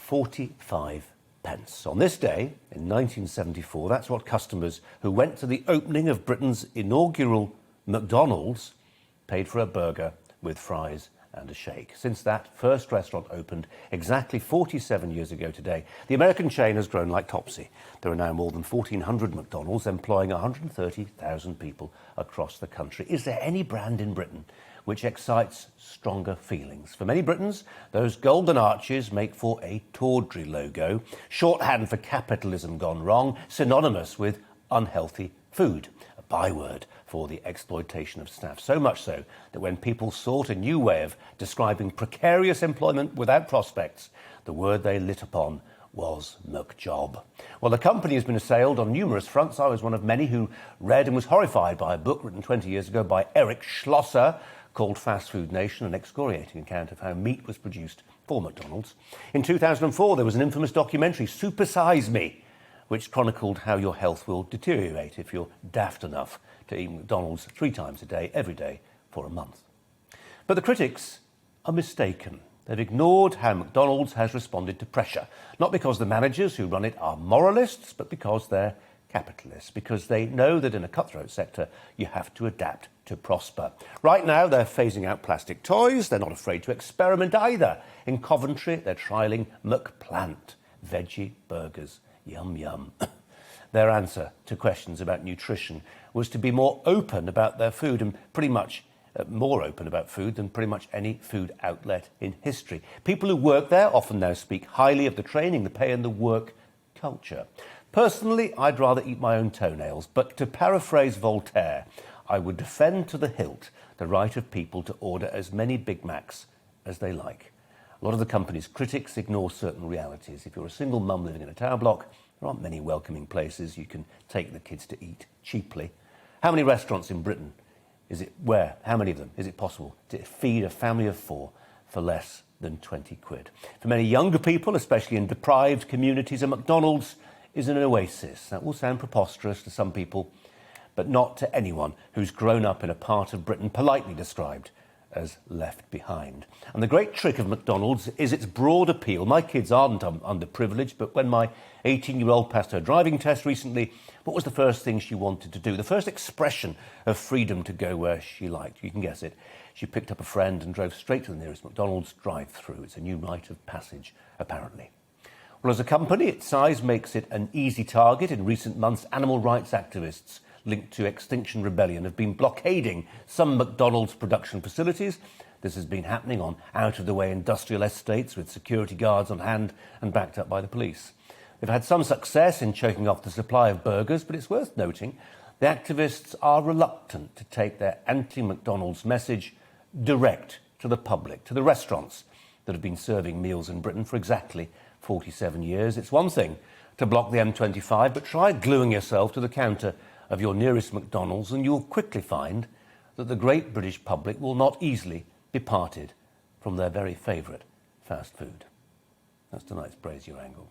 45 pence. On this day, in 1974, that's what customers who went to the opening of Britain's inaugural McDonald's paid for a burger with fries and a shake. Since that first restaurant opened exactly 47 years ago today, the American chain has grown like Topsy. There are now more than 1,400 McDonald's, employing 130,000 people across the country. Is there any brand in Britain which excites stronger feelings? For many Britons, those golden arches make for a tawdry logo, shorthand for capitalism gone wrong, synonymous with unhealthy food, a byword for the exploitation of staff. So much so that when people sought a new way of describing precarious employment without prospects, the word they lit upon was McJob. Well, the company has been assailed on numerous fronts. I was one of many who read and was horrified by a book written 20 years ago by Eric Schlosser called Fast Food Nation, an excoriating account of how meat was produced for McDonald's. In 2004, there was an infamous documentary, Super Size Me, which chronicled how your health will deteriorate if you're daft enough to eat McDonald's 3 times a day, every day, for a month. But the critics are mistaken. They've ignored how McDonald's has responded to pressure, not because the managers who run it are moralists, but because they're capitalists, because they know that in a cutthroat sector, you have to adapt to prosper. Right now, they're phasing out plastic toys. They're not afraid to experiment either. In Coventry, they're trialling McPlant, veggie burgers. Yum, yum. Their answer to questions about nutrition was to be more open about their food, and pretty much more open about food than pretty much any food outlet in history. People who work there often now speak highly of the training, the pay and the work culture. Personally, I'd rather eat my own toenails, but to paraphrase Voltaire, I would defend to the hilt the right of people to order as many Big Macs as they like. A lot of the company's critics ignore certain realities. If you're a single mum living in a tower block, there aren't many welcoming places you can take the kids to eat cheaply. How many restaurants in Britain how many of them is it possible to feed a family of 4 for less than 20 quid? For many younger people, especially in deprived communities, a McDonald's is an oasis. That will sound preposterous to some people, but not to anyone who's grown up in a part of Britain politely described as left behind. And the great trick of McDonald's is its broad appeal. My kids aren't underprivileged, but when my 18-year-old passed her driving test recently, what was the first thing she wanted to do? The first expression of freedom to go where she liked. You can guess it. She picked up a friend and drove straight to the nearest McDonald's drive-through. It's a new rite of passage, apparently. Well, as a company, its size makes it an easy target. In recent months, animal rights activists linked to Extinction Rebellion have been blockading some McDonald's production facilities. This has been happening on out-of-the-way industrial estates with security guards on hand and backed up by the police. They've had some success in choking off the supply of burgers, but it's worth noting the activists are reluctant to take their anti-McDonald's message direct to the public, to the restaurants that have been serving meals in Britain for exactly 47 years. It's one thing to block the M25, but try gluing yourself to the counter of your nearest McDonald's and you'll quickly find that the great British public will not easily be parted from their very favourite fast food. That's tonight's Brazier Angle.